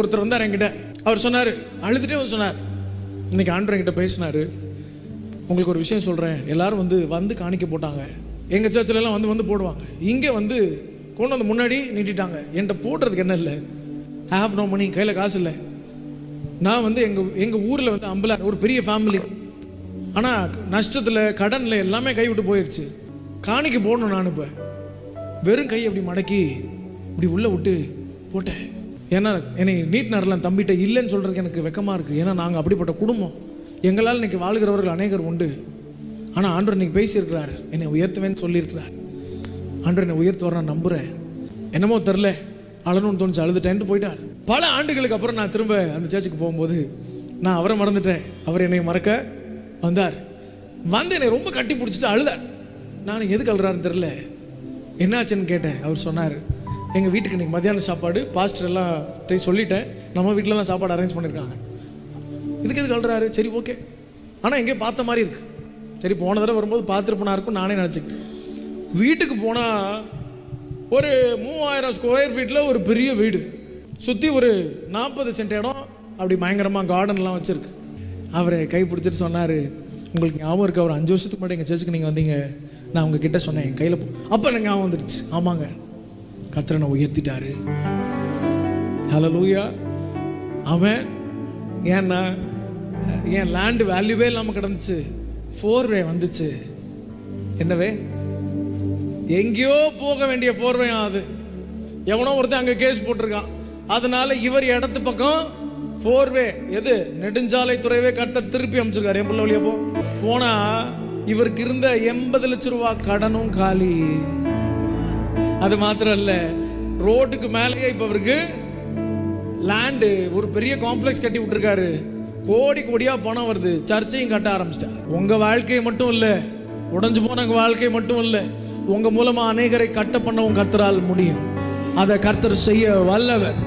ஒருத்தர் வந்தார் என்கிட்ட. அவர் சொன்னார், அழுதுகிட்டே வந்து சொன்னார், இன்னைக்கு ஆண்டவர் என்கிட்ட பேசினார், உங்களுக்கு ஒரு விஷயம் சொல்கிறேன். எல்லாரும் வந்து காணிக்க போட்டாங்க. எங்கள் சர்ச்சிலலாம் வந்து போடுவாங்க. இங்கே கொண்டு வந்து முன்னாடி நீட்டிட்டாங்க. என்கிட்ட போடுறதுக்கு என்ன இல்லை, ஐ ஹாவ் நோ மணி, கையில் காசு இல்லை. நான் எங்கள் ஊரில் அம்பலார் ஒரு பெரிய ஃபேமிலி. ஆனால் நஷ்டத்தில் கடனில் எல்லாமே கை விட்டு போயிடுச்சு. காணிக்க போடணும். நான் இப்போ வெறும் கை அப்படி மடக்கி இப்படி உள்ளே விட்டு போட்டேன். ஏன்னா என்னை நீட்டினார்லாம் தம்பிட்ட இல்லைன்னு சொல்கிறதுக்கு எனக்கு வெக்கமாக இருக்குது. ஏன்னா நாங்கள் அப்படிப்பட்ட குடும்பம். எங்களால் இன்றைக்கி வாழ்கிறவர்கள் அநேகர் உண்டு. ஆனால் ஆண்டவர் இன்றைக்கி பேசியிருக்கிறார், என்னை உயர்த்துவேன்னு சொல்லியிருக்கிறார். ஆண்டவர் என்னை உயர்த்துவார், நான் நம்புகிறேன். என்னமோ தெரில, அழணும்னு தோணுச்சு, அழுதுட்டேன்ட்டு போயிட்டார். பல ஆண்டுகளுக்கு அப்புறம் நான் திரும்ப அந்த சர்ச்சுக்கு போகும்போது நான் அவரை மறந்துட்டேன். அவர் என்னை மறக்க வந்தார். என்னை ரொம்ப கட்டி பிடிச்சிட்டு அழுதார். நான் எதுக்கு அழுறாருன்னு தெரில, என்னாச்சுன்னு கேட்டேன். அவர் சொன்னார், எங்கள் வீட்டுக்கு இன்றைக்கி மத்தியான சாப்பாடு பாஸ்டர் எல்லாம் சொல்லிட்டேன், நம்ம வீட்டில் தான் சாப்பாடு அரேஞ்ச் பண்ணியிருக்காங்க. இதுக்கு எதுக்கு அழுறாரு? சரி ஓகே, ஆனால் எங்கேயோ பார்த்த மாதிரி இருக்குது. சரி போன தடவை வரும்போது பார்த்துருப்பனா இருக்கும் நானே நினச்சிக்கிட்டேன். வீட்டுக்கு போனால் ஒரு 3000 ஸ்கொயர் ஃபீட்டில் ஒரு பெரிய வீடு, சுற்றி ஒரு 40 சென்ட் இடம், அப்படி பயங்கரமாக கார்டன்லாம் வச்சுருக்கு. அவரை கை பிடிச்சிட்டு சொன்னார், உங்களுக்கு ஞாபகம் இருக்குது, அவர் 5 வருஷத்துக்கு முன்னாடி எங்கள் சர்ச்சுக்கு நீங்கள் வந்தீங்க, நான் உங்ககிட்ட சொன்னேன் என் கையில் அப்போ எனக்கு ஞாபகம் வந்துடுச்சு. ஆமாங்க, கர்த்தரை உயர்த்திட்டாரு. ஹல்லேலூயா. அவன் ஏன்னா என் லேண்டு வேல்யூவே இல்லாமல் கிடந்துச்சு, 4வே வந்துச்சு. என்னவே, எங்கேயோ போக வேண்டிய 4வே அது. எவனோ ஒருத்தன் அங்கே கேஸ் போட்டிருக்கான். அதனால இவர் இடத்து பக்கம் 4வே, எது நெடுஞ்சாலை துறைவே கர்த்தர் திருப்பி அமைச்சிருக்காரு. என் பிள்ளை வழியா போனா இவருக்கு இருந்த 80 லட்சம் ரூபாய் கடனும் காலி. அது மாத்திரம் இல்ல, ரோட்டுக்கு மேலேயே இப்ப அவருக்கு லேண்டு ஒரு பெரிய காம்ப்ளெக்ஸ் கட்டி விட்டுருக்காரு. கோடி கோடியா பணம் வருது. சர்ச்சையும் கட்ட ஆரம்பிச்சிட்டார். உங்க வாழ்க்கையை மட்டும் இல்ல, உடைஞ்சு போன வாழ்க்கை மட்டும் இல்ல, உங்க மூலமா அநேகரை கட்ட பண்ணவும் கர்த்தரால் முடியும். அதை கர்த்தர் செய்ய வல்லவர்.